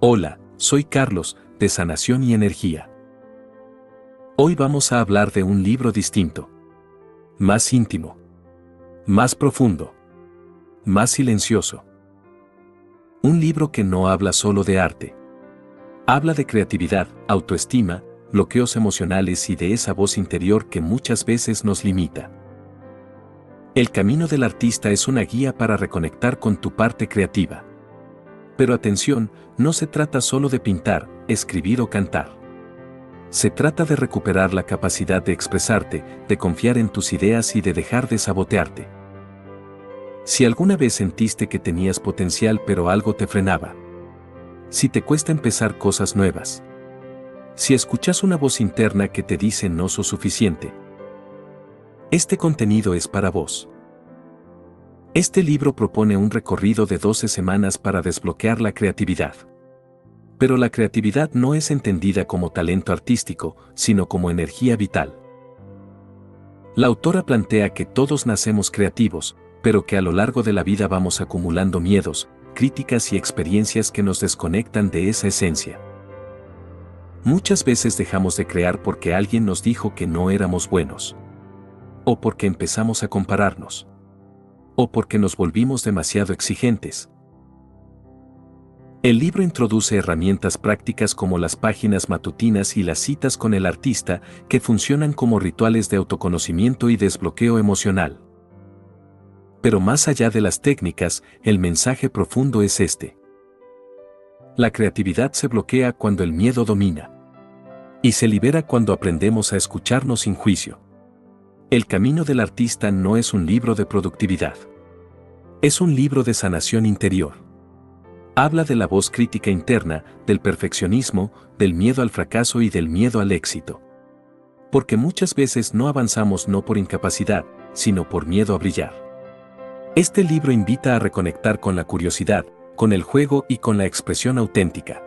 Hola, soy Carlos, de Sanación y Energía. Hoy vamos a hablar de un libro distinto. Más íntimo. Más profundo. Más silencioso. Un libro que no habla solo de arte. Habla de creatividad, autoestima, bloqueos emocionales y de esa voz interior que muchas veces nos limita. El camino del artista es una guía para reconectar con tu parte creativa. Pero atención, no se trata solo de pintar, escribir o cantar. Se trata de recuperar la capacidad de expresarte, de confiar en tus ideas y de dejar de sabotearte. Si alguna vez sentiste que tenías potencial pero algo te frenaba. Si te cuesta empezar cosas nuevas. Si escuchas una voz interna que te dice no sos suficiente. Este contenido es para vos. Este libro propone un recorrido de 12 semanas para desbloquear la creatividad. Pero la creatividad no es entendida como talento artístico, sino como energía vital. La autora plantea que todos nacemos creativos, pero que a lo largo de la vida vamos acumulando miedos, críticas y experiencias que nos desconectan de esa esencia. Muchas veces dejamos de crear porque alguien nos dijo que no éramos buenos. O porque empezamos a compararnos. O porque nos volvimos demasiado exigentes. El libro introduce herramientas prácticas como las páginas matutinas y las citas con el artista, que funcionan como rituales de autoconocimiento y desbloqueo emocional. Pero más allá de las técnicas, el mensaje profundo es este. La creatividad se bloquea cuando el miedo domina. Y se libera cuando aprendemos a escucharnos sin juicio. El camino del artista no es un libro de productividad. Es un libro de sanación interior. Habla de la voz crítica interna, del perfeccionismo, del miedo al fracaso y del miedo al éxito. Porque muchas veces no avanzamos no por incapacidad, sino por miedo a brillar. Este libro invita a reconectar con la curiosidad, con el juego y con la expresión auténtica.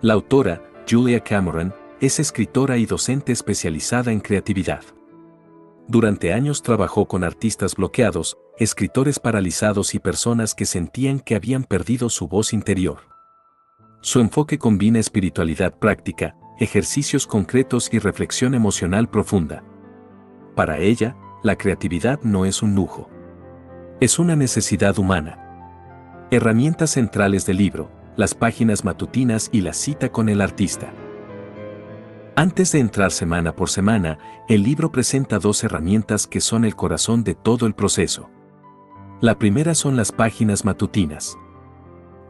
La autora, Julia Cameron, es escritora y docente especializada en creatividad. Durante años trabajó con artistas bloqueados, escritores paralizados y personas que sentían que habían perdido su voz interior. Su enfoque combina espiritualidad práctica, ejercicios concretos y reflexión emocional profunda. Para ella, la creatividad no es un lujo. Es una necesidad humana. Herramientas centrales del libro, las páginas matutinas y la cita con el artista. Antes de entrar semana por semana, el libro presenta 2 herramientas que son el corazón de todo el proceso. La primera son las páginas matutinas.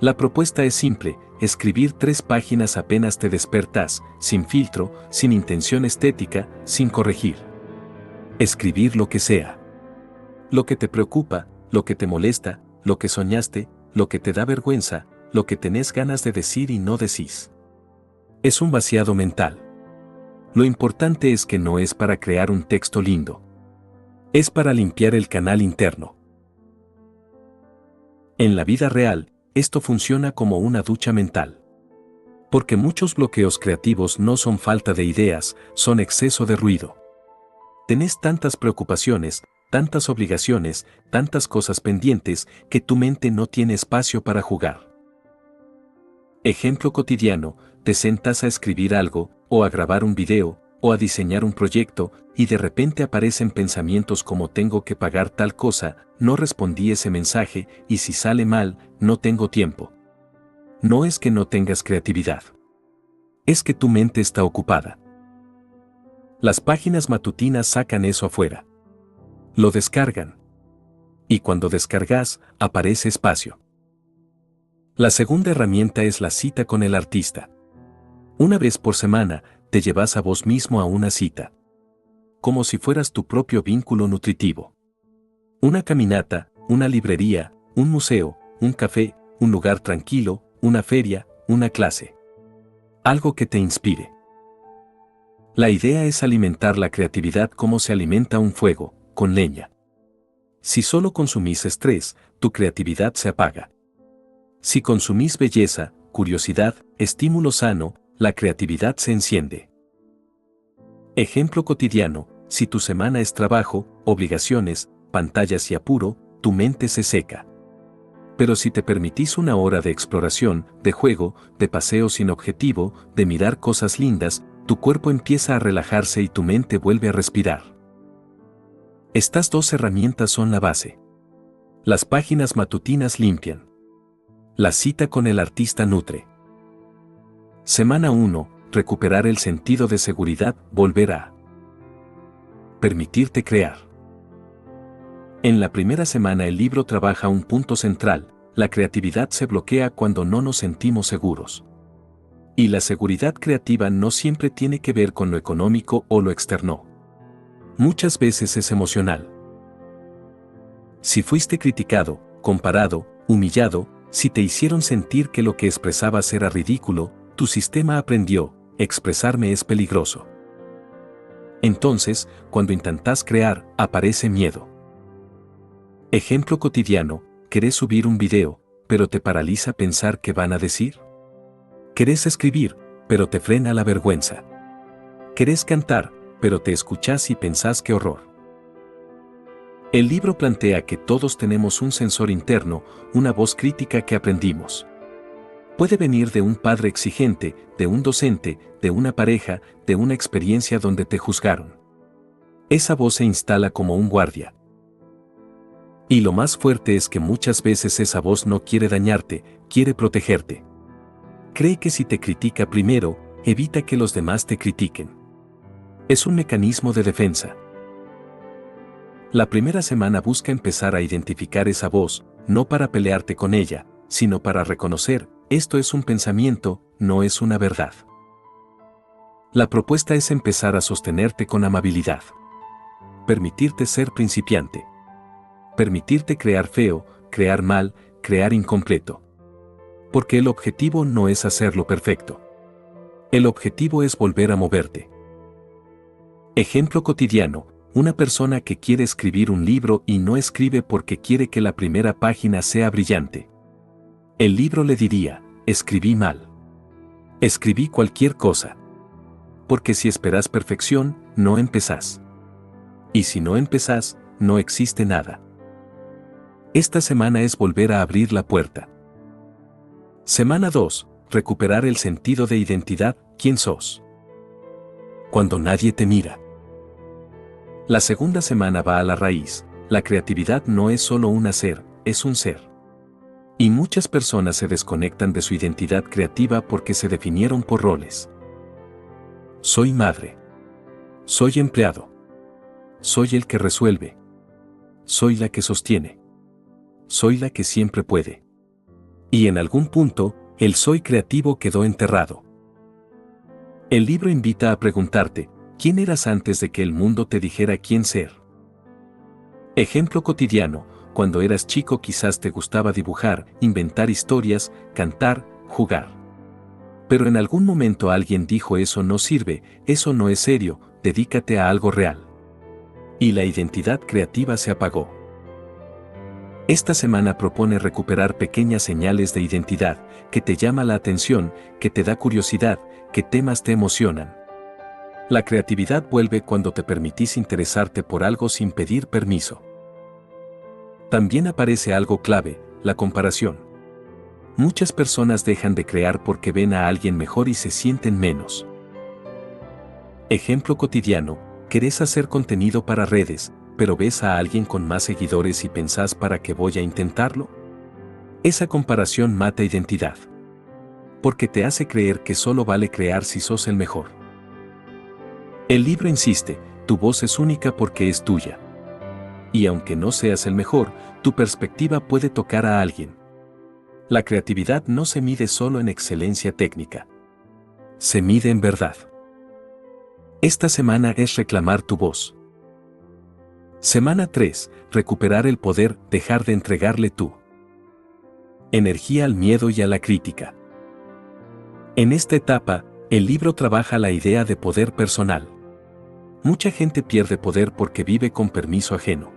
La propuesta es simple, escribir 3 páginas apenas te despertás, sin filtro, sin intención estética, sin corregir. Escribir lo que sea. Lo que te preocupa, lo que te molesta, lo que soñaste, lo que te da vergüenza, lo que tenés ganas de decir y no decís. Es un vaciado mental. Lo importante es que no es para crear un texto lindo. Es para limpiar el canal interno. En la vida real, esto funciona como una ducha mental. Porque muchos bloqueos creativos no son falta de ideas, son exceso de ruido. Tenés tantas preocupaciones, tantas obligaciones, tantas cosas pendientes, que tu mente no tiene espacio para jugar. Ejemplo cotidiano, te sentas a escribir algo, o a grabar un video, o a diseñar un proyecto, y de repente aparecen pensamientos como tengo que pagar tal cosa, no respondí ese mensaje, y si sale mal, no tengo tiempo. No es que no tengas creatividad. Es que tu mente está ocupada. Las páginas matutinas sacan eso afuera. Lo descargan. Y cuando descargas, aparece espacio. La segunda herramienta es la cita con el artista. Una vez por semana, te llevas a vos mismo a una cita. Como si fueras tu propio vínculo nutritivo. Una caminata, una librería, un museo, un café, un lugar tranquilo, una feria, una clase. Algo que te inspire. La idea es alimentar la creatividad como se alimenta un fuego, con leña. Si solo consumís estrés, tu creatividad se apaga. Si consumís belleza, curiosidad, estímulo sano, la creatividad se enciende. Ejemplo cotidiano, si tu semana es trabajo, obligaciones, pantallas y apuro, tu mente se seca. Pero si te permitís una hora de exploración, de juego, de paseo sin objetivo, de mirar cosas lindas, tu cuerpo empieza a relajarse y tu mente vuelve a respirar. Estas dos herramientas son la base. Las páginas matutinas limpian. La cita con el artista nutre. Semana 1. Recuperar el sentido de seguridad, volver a permitirte crear. En la primera semana el libro trabaja un punto central: la creatividad se bloquea cuando no nos sentimos seguros. Y la seguridad creativa no siempre tiene que ver con lo económico o lo externo. Muchas veces es emocional. Si fuiste criticado, comparado, humillado, si te hicieron sentir que lo que expresabas era ridículo, tu sistema aprendió: expresarme es peligroso. Entonces, cuando intentas crear, aparece miedo. Ejemplo cotidiano: querés subir un video, pero te paraliza pensar qué van a decir. Querés escribir, pero te frena la vergüenza. Querés cantar, pero te escuchás y pensás qué horror. El libro plantea que todos tenemos un sensor interno, una voz crítica que aprendimos. Puede venir de un padre exigente, de un docente, de una pareja, de una experiencia donde te juzgaron. Esa voz se instala como un guardia. Y lo más fuerte es que muchas veces esa voz no quiere dañarte, quiere protegerte. Cree que si te critica primero, evita que los demás te critiquen. Es un mecanismo de defensa. La primera semana busca empezar a identificar esa voz, no para pelearte con ella, sino para reconocer: esto es un pensamiento, no es una verdad. La propuesta es empezar a sostenerte con amabilidad. Permitirte ser principiante. Permitirte crear feo, crear mal, crear incompleto. Porque el objetivo no es hacerlo perfecto. El objetivo es volver a moverte. Ejemplo cotidiano: una persona que quiere escribir un libro y no escribe porque quiere que la primera página sea brillante. El libro le diría: escribí mal. Escribí cualquier cosa. Porque si esperas perfección, no empezás. Y si no empezás, no existe nada. Esta semana es volver a abrir la puerta. Semana 2. Recuperar el sentido de identidad, ¿quién sos? Cuando nadie te mira. La segunda semana va a la raíz: la creatividad no es solo un hacer, es un ser. Y muchas personas se desconectan de su identidad creativa porque se definieron por roles. Soy madre. Soy empleado. Soy el que resuelve. Soy la que sostiene. Soy la que siempre puede. Y en algún punto, el soy creativo quedó enterrado. El libro invita a preguntarte: ¿quién eras antes de que el mundo te dijera quién ser? Ejemplo cotidiano: cuando eras chico quizás te gustaba dibujar, inventar historias, cantar, jugar. Pero en algún momento alguien dijo: eso no sirve, eso no es serio, dedícate a algo real. Y la identidad creativa se apagó. Esta semana propone recuperar pequeñas señales de identidad, que te llama la atención, que te da curiosidad, que temas te emocionan. La creatividad vuelve cuando te permitís interesarte por algo sin pedir permiso. También aparece algo clave: la comparación. Muchas personas dejan de crear porque ven a alguien mejor y se sienten menos. Ejemplo cotidiano: querés hacer contenido para redes, pero ves a alguien con más seguidores y pensás: ¿para qué voy a intentarlo? Esa comparación mata identidad. Porque te hace creer que solo vale crear si sos el mejor. El libro insiste: tu voz es única porque es tuya. Y aunque no seas el mejor, tu perspectiva puede tocar a alguien. La creatividad no se mide solo en excelencia técnica. Se mide en verdad. Esta semana es reclamar tu voz. Semana 3. Recuperar el poder, dejar de entregarle tu energía al miedo y a la crítica. En esta etapa, el libro trabaja la idea de poder personal. Mucha gente pierde poder porque vive con permiso ajeno.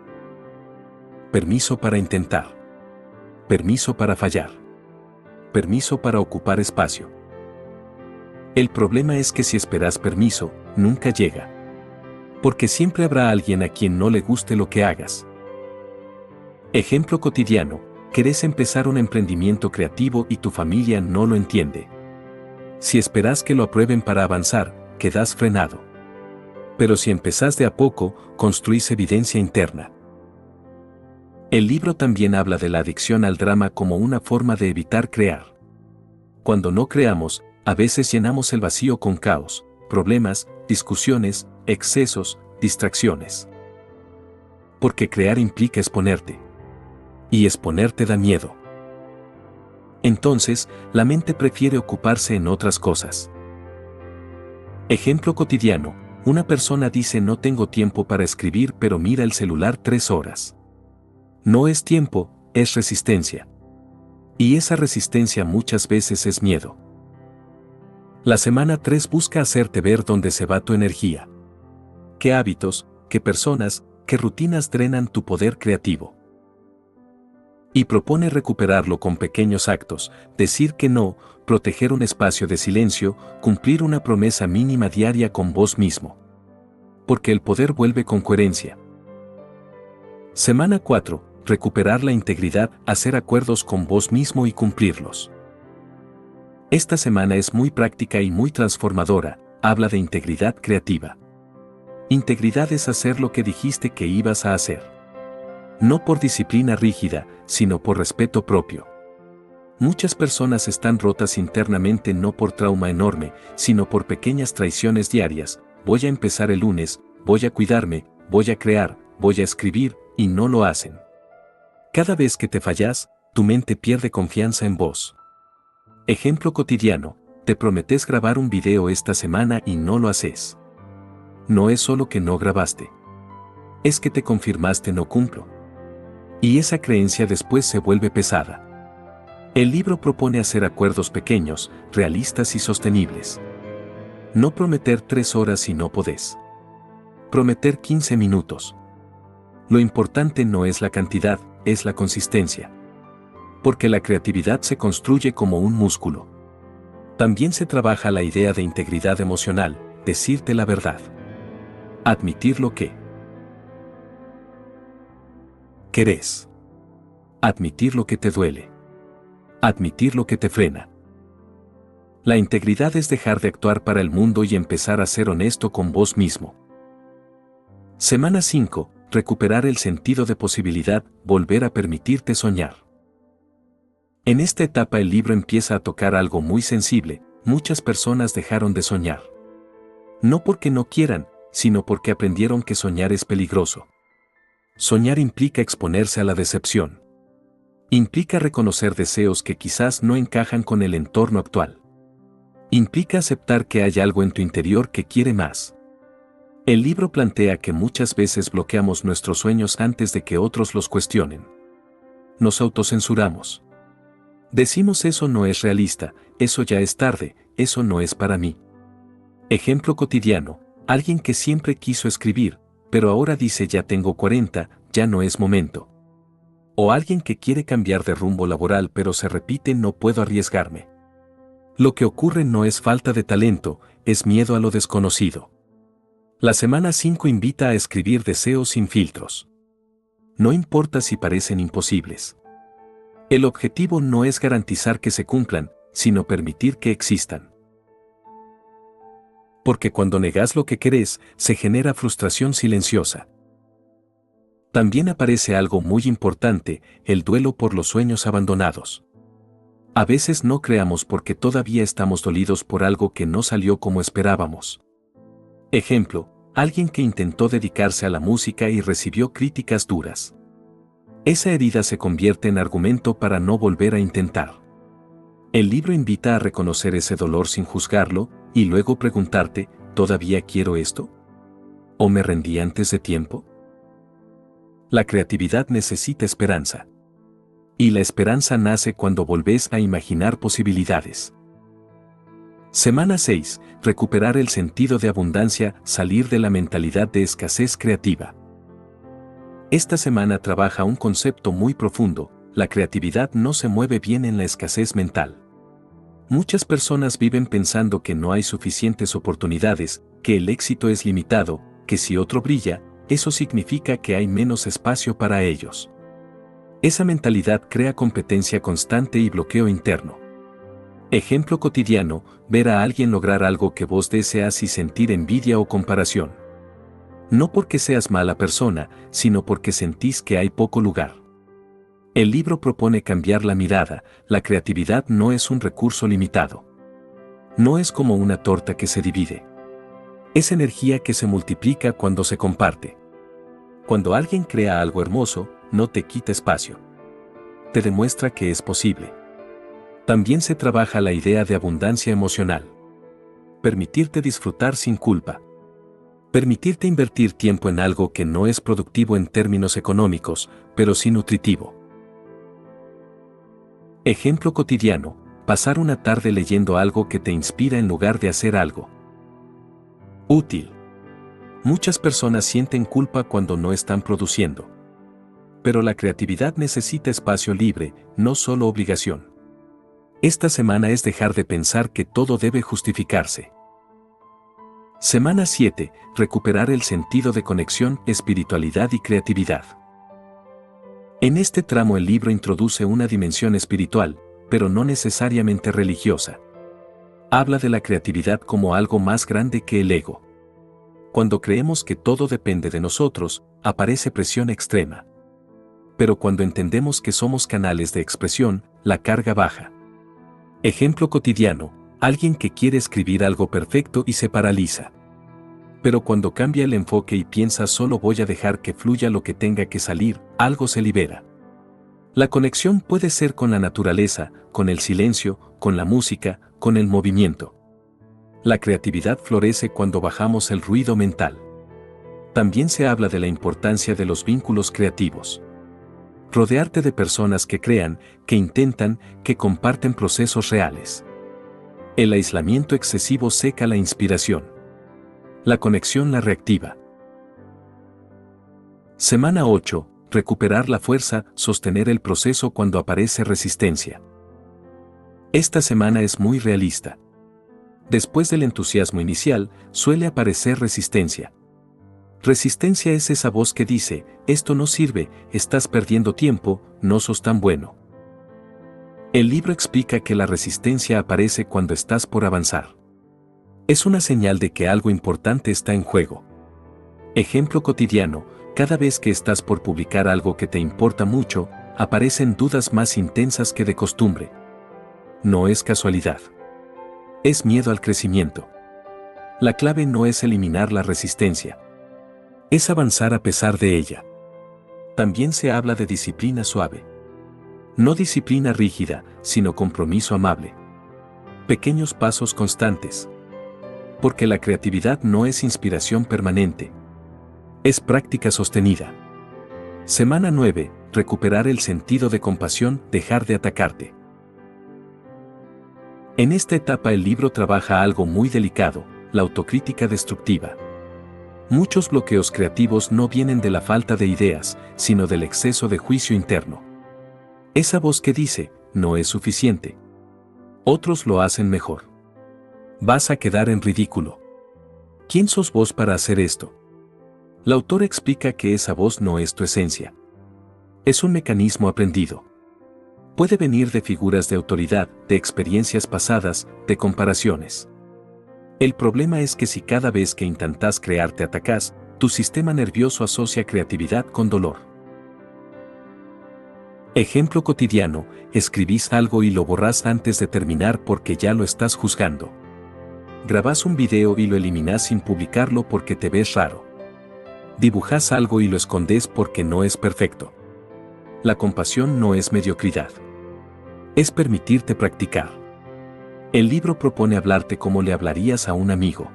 Permiso para intentar. Permiso para fallar. Permiso para ocupar espacio. El problema es que si esperas permiso, nunca llega. Porque siempre habrá alguien a quien no le guste lo que hagas. Ejemplo cotidiano: Querés empezar un emprendimiento creativo y tu familia no lo entiende. Si esperás que lo aprueben para avanzar, quedás frenado. Pero si empezás de a poco, construís evidencia interna. El libro también habla de la adicción al drama como una forma de evitar crear. Cuando no creamos, a veces llenamos el vacío con caos, problemas, discusiones, excesos, distracciones. Porque crear implica exponerte. Y exponerte da miedo. Entonces, la mente prefiere ocuparse en otras cosas. Ejemplo cotidiano, una persona dice no tengo tiempo para escribir pero mira el celular 3 horas. No es tiempo, es resistencia. Y esa resistencia muchas veces es miedo. La semana 3 busca hacerte ver dónde se va tu energía. ¿Qué hábitos, qué personas, qué rutinas drenan tu poder creativo? Y propone recuperarlo con pequeños actos, decir que no, proteger un espacio de silencio, cumplir una promesa mínima diaria con vos mismo. Porque el poder vuelve con coherencia. Semana 4. Recuperar la integridad, hacer acuerdos con vos mismo y cumplirlos. Esta semana es muy práctica y muy transformadora, habla de integridad creativa. Integridad es hacer lo que dijiste que ibas a hacer. No por disciplina rígida, sino por respeto propio. Muchas personas están rotas internamente no por trauma enorme, sino por pequeñas traiciones diarias. Voy a empezar el lunes, voy a cuidarme, voy a crear, voy a escribir, y no lo hacen. Cada vez que te fallas, tu mente pierde confianza en vos. Ejemplo cotidiano, te prometes grabar un video esta semana y no lo haces. No es solo que no grabaste. Es que te confirmaste no cumplo. Y esa creencia después se vuelve pesada. El libro propone hacer acuerdos pequeños, realistas y sostenibles. No prometer 3 horas si no podés. Prometer 15 minutos. Lo importante no es la cantidad, es la consistencia. Porque la creatividad se construye como un músculo. También se trabaja la idea de integridad emocional, decirte la verdad. Admitir lo que querés. Admitir lo que te duele. Admitir lo que te frena. La integridad es dejar de actuar para el mundo y empezar a ser honesto con vos mismo. Semana 5. Recuperar el sentido de posibilidad, volver a permitirte soñar. En esta etapa el libro empieza a tocar algo muy sensible, muchas personas dejaron de soñar. No porque no quieran, sino porque aprendieron que soñar es peligroso. Soñar implica exponerse a la decepción. Implica reconocer deseos que quizás no encajan con el entorno actual. Implica aceptar que hay algo en tu interior que quiere más. El libro plantea que muchas veces bloqueamos nuestros sueños antes de que otros los cuestionen. Nos autocensuramos. Decimos eso no es realista, eso ya es tarde, eso no es para mí. Ejemplo cotidiano, alguien que siempre quiso escribir, pero ahora dice ya tengo 40, ya no es momento. O alguien que quiere cambiar de rumbo laboral pero se repite no puedo arriesgarme. Lo que ocurre no es falta de talento, es miedo a lo desconocido. La semana 5 invita a escribir deseos sin filtros. No importa si parecen imposibles. El objetivo no es garantizar que se cumplan, sino permitir que existan. Porque cuando negás lo que querés, se genera frustración silenciosa. También aparece algo muy importante, el duelo por los sueños abandonados. A veces no creamos porque todavía estamos dolidos por algo que no salió como esperábamos. Ejemplo, alguien que intentó dedicarse a la música y recibió críticas duras. Esa herida se convierte en argumento para no volver a intentar. El libro invita a reconocer ese dolor sin juzgarlo, y luego preguntarte, ¿todavía quiero esto? ¿O me rendí antes de tiempo? La creatividad necesita esperanza. Y la esperanza nace cuando volvés a imaginar posibilidades. Semana 6. Recuperar el sentido de abundancia, salir de la mentalidad de escasez creativa. Esta semana trabaja un concepto muy profundo, la creatividad no se mueve bien en la escasez mental. Muchas personas viven pensando que no hay suficientes oportunidades, que el éxito es limitado, que si otro brilla, eso significa que hay menos espacio para ellos. Esa mentalidad crea competencia constante y bloqueo interno. Ejemplo cotidiano, ver a alguien lograr algo que vos deseas y sentir envidia o comparación. No porque seas mala persona, sino porque sentís que hay poco lugar. El libro propone cambiar la mirada, la creatividad no es un recurso limitado. No es como una torta que se divide. Es energía que se multiplica cuando se comparte. Cuando alguien crea algo hermoso, no te quita espacio. Te demuestra que es posible. También se trabaja la idea de abundancia emocional. Permitirte disfrutar sin culpa. Permitirte invertir tiempo en algo que no es productivo en términos económicos, pero sí nutritivo. Ejemplo cotidiano, pasar una tarde leyendo algo que te inspira en lugar de hacer algo útil. Muchas personas sienten culpa cuando no están produciendo. Pero la creatividad necesita espacio libre, no solo obligación. Esta semana es dejar de pensar que todo debe justificarse. Semana 7. Recuperar el sentido de conexión, espiritualidad y creatividad. En este tramo el libro introduce una dimensión espiritual, pero no necesariamente religiosa. Habla de la creatividad como algo más grande que el ego. Cuando creemos que todo depende de nosotros, aparece presión extrema. Pero cuando entendemos que somos canales de expresión, la carga baja. Ejemplo cotidiano, alguien que quiere escribir algo perfecto y se paraliza. Pero cuando cambia el enfoque y piensa solo voy a dejar que fluya lo que tenga que salir, algo se libera. La conexión puede ser con la naturaleza, con el silencio, con la música, con el movimiento. La creatividad florece cuando bajamos el ruido mental. También se habla de la importancia de los vínculos creativos. Rodearte de personas que crean, que intentan, que comparten procesos reales. El aislamiento excesivo seca la inspiración. La conexión la reactiva. Semana 8. Recuperar la fuerza, sostener el proceso cuando aparece resistencia. Esta semana es muy realista. Después del entusiasmo inicial, suele aparecer resistencia. Resistencia es esa voz que dice, esto no sirve, estás perdiendo tiempo, no sos tan bueno. El libro explica que la resistencia aparece cuando estás por avanzar. Es una señal de que algo importante está en juego. Ejemplo cotidiano, cada vez que estás por publicar algo que te importa mucho, aparecen dudas más intensas que de costumbre. No es casualidad. Es miedo al crecimiento. La clave no es eliminar la resistencia. Es avanzar a pesar de ella. También se habla de disciplina suave. No disciplina rígida, sino compromiso amable. Pequeños pasos constantes. Porque la creatividad no es inspiración permanente. Es práctica sostenida. Semana 9. Recuperar el sentido de compasión, dejar de atacarte. En esta etapa el libro trabaja algo muy delicado, la autocrítica destructiva. Muchos bloqueos creativos no vienen de la falta de ideas, sino del exceso de juicio interno. Esa voz que dice, no es suficiente. Otros lo hacen mejor. Vas a quedar en ridículo. ¿Quién sos vos para hacer esto? La autora explica que esa voz no es tu esencia. Es un mecanismo aprendido. Puede venir de figuras de autoridad, de experiencias pasadas, de comparaciones. El problema es que si cada vez que intentas crear te atacás, tu sistema nervioso asocia creatividad con dolor. Ejemplo cotidiano, escribís algo y lo borrás antes de terminar porque ya lo estás juzgando. Grabás un video y lo eliminás sin publicarlo porque te ves raro. Dibujás algo y lo escondes porque no es perfecto. La compasión no es mediocridad. Es permitirte practicar. El libro propone hablarte como le hablarías a un amigo.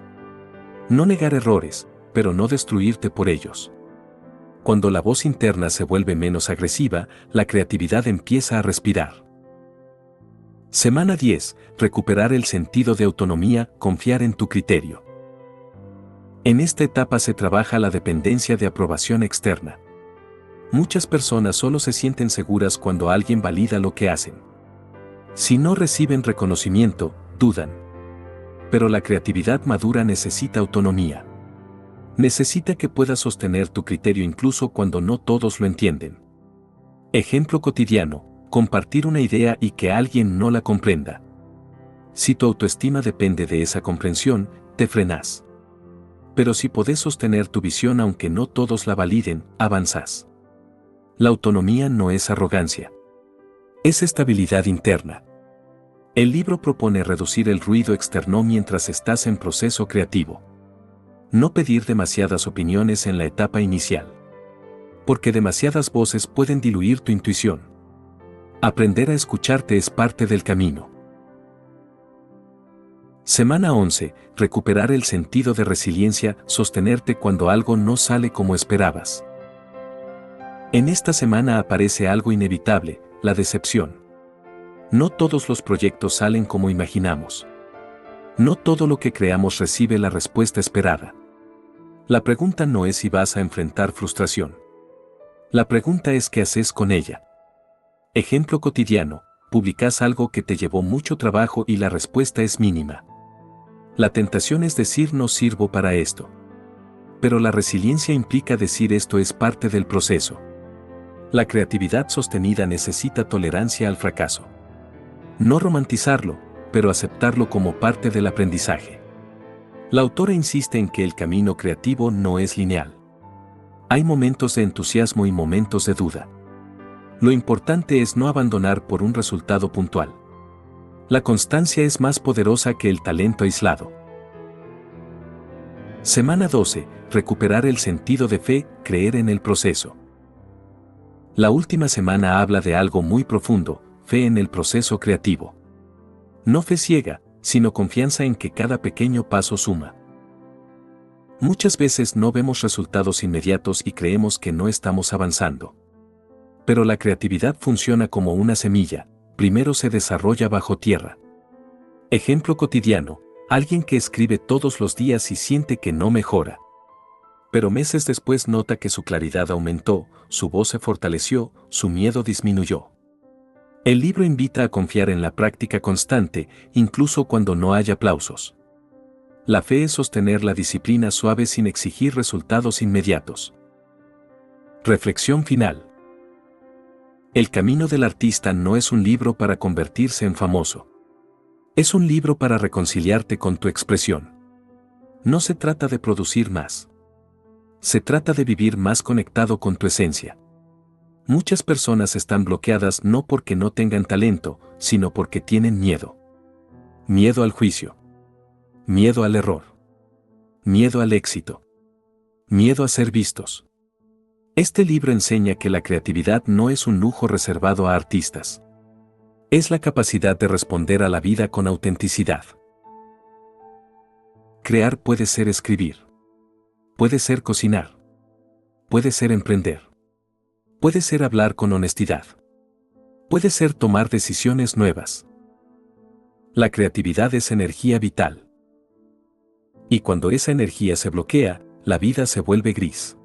No negar errores, pero no destruirte por ellos. Cuando la voz interna se vuelve menos agresiva, la creatividad empieza a respirar. Semana 10. Recuperar el sentido de autonomía, confiar en tu criterio. En esta etapa se trabaja la dependencia de aprobación externa. Muchas personas solo se sienten seguras cuando alguien valida lo que hacen. Si no reciben reconocimiento, dudan. Pero la creatividad madura necesita autonomía. Necesita que puedas sostener tu criterio incluso cuando no todos lo entienden. Ejemplo cotidiano: compartir una idea y que alguien no la comprenda. Si tu autoestima depende de esa comprensión, te frenas. Pero si podés sostener tu visión aunque no todos la validen, avanzás. La autonomía no es arrogancia. Es estabilidad interna. El libro propone reducir el ruido externo mientras estás en proceso creativo. No pedir demasiadas opiniones en la etapa inicial. Porque demasiadas voces pueden diluir tu intuición. Aprender a escucharte es parte del camino. Semana 11. Recuperar el sentido de resiliencia, sostenerte cuando algo no sale como esperabas. En esta semana aparece algo inevitable, la decepción. No todos los proyectos salen como imaginamos. No todo lo que creamos recibe la respuesta esperada. La pregunta no es si vas a enfrentar frustración. La pregunta es qué haces con ella. Ejemplo cotidiano: publicas algo que te llevó mucho trabajo y la respuesta es mínima. La tentación es decir no sirvo para esto. Pero la resiliencia implica decir esto es parte del proceso. La creatividad sostenida necesita tolerancia al fracaso. No romantizarlo, pero aceptarlo como parte del aprendizaje. La autora insiste en que el camino creativo no es lineal. Hay momentos de entusiasmo y momentos de duda. Lo importante es no abandonar por un resultado puntual. La constancia es más poderosa que el talento aislado. Semana 12. Recuperar el sentido de fe, creer en el proceso. La última semana habla de algo muy profundo: fe en el proceso creativo. No fe ciega, sino confianza en que cada pequeño paso suma. Muchas veces no vemos resultados inmediatos y creemos que no estamos avanzando. Pero la creatividad funciona como una semilla: primero se desarrolla bajo tierra. Ejemplo cotidiano: alguien que escribe todos los días y siente que no mejora. Pero meses después nota que su claridad aumentó, su voz se fortaleció, su miedo disminuyó. El libro invita a confiar en la práctica constante, incluso cuando no haya aplausos. La fe es sostener la disciplina suave sin exigir resultados inmediatos. Reflexión final. El camino del artista no es un libro para convertirse en famoso. Es un libro para reconciliarte con tu expresión. No se trata de producir más. Se trata de vivir más conectado con tu esencia. Muchas personas están bloqueadas no porque no tengan talento, sino porque tienen miedo. Miedo al juicio. Miedo al error. Miedo al éxito. Miedo a ser vistos. Este libro enseña que la creatividad no es un lujo reservado a artistas. Es la capacidad de responder a la vida con autenticidad. Crear puede ser escribir. Puede ser cocinar. Puede ser emprender. Puede ser hablar con honestidad. Puede ser tomar decisiones nuevas. La creatividad es energía vital. Y cuando esa energía se bloquea, la vida se vuelve gris.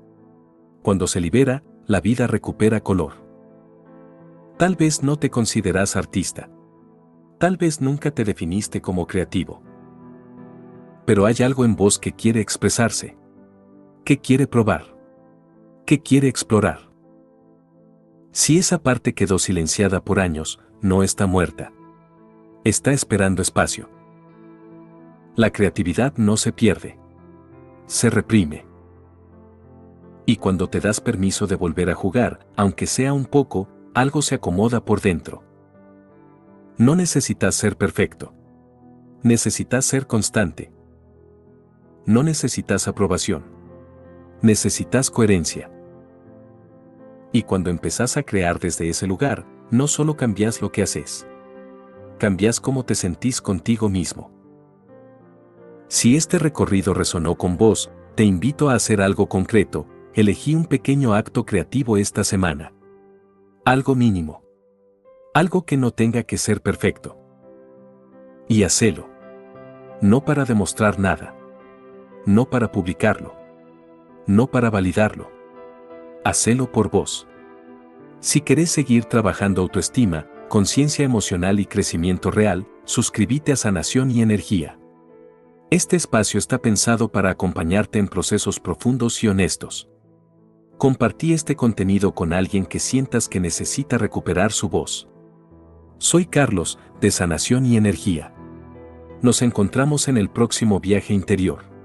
Cuando se libera, la vida recupera color. Tal vez no te consideras artista. Tal vez nunca te definiste como creativo. Pero hay algo en vos que quiere expresarse. Que quiere probar. Que quiere explorar. Si esa parte quedó silenciada por años, no está muerta. Está esperando espacio. La creatividad no se pierde. Se reprime. Y cuando te das permiso de volver a jugar, aunque sea un poco, algo se acomoda por dentro. No necesitas ser perfecto. Necesitas ser constante. No necesitas aprobación. Necesitas coherencia. Y cuando empezás a crear desde ese lugar, no solo cambias lo que haces. Cambias cómo te sentís contigo mismo. Si este recorrido resonó con vos, te invito a hacer algo concreto. Elegí un pequeño acto creativo esta semana. Algo mínimo. Algo que no tenga que ser perfecto. Y hacelo. No para demostrar nada. No para publicarlo. No para validarlo. Hacelo por vos. Si querés seguir trabajando autoestima, conciencia emocional y crecimiento real, suscríbete a Sanación y Energía. Este espacio está pensado para acompañarte en procesos profundos y honestos. Compartí este contenido con alguien que sientas que necesita recuperar su voz. Soy Carlos, de Sanación y Energía. Nos encontramos en el próximo viaje interior.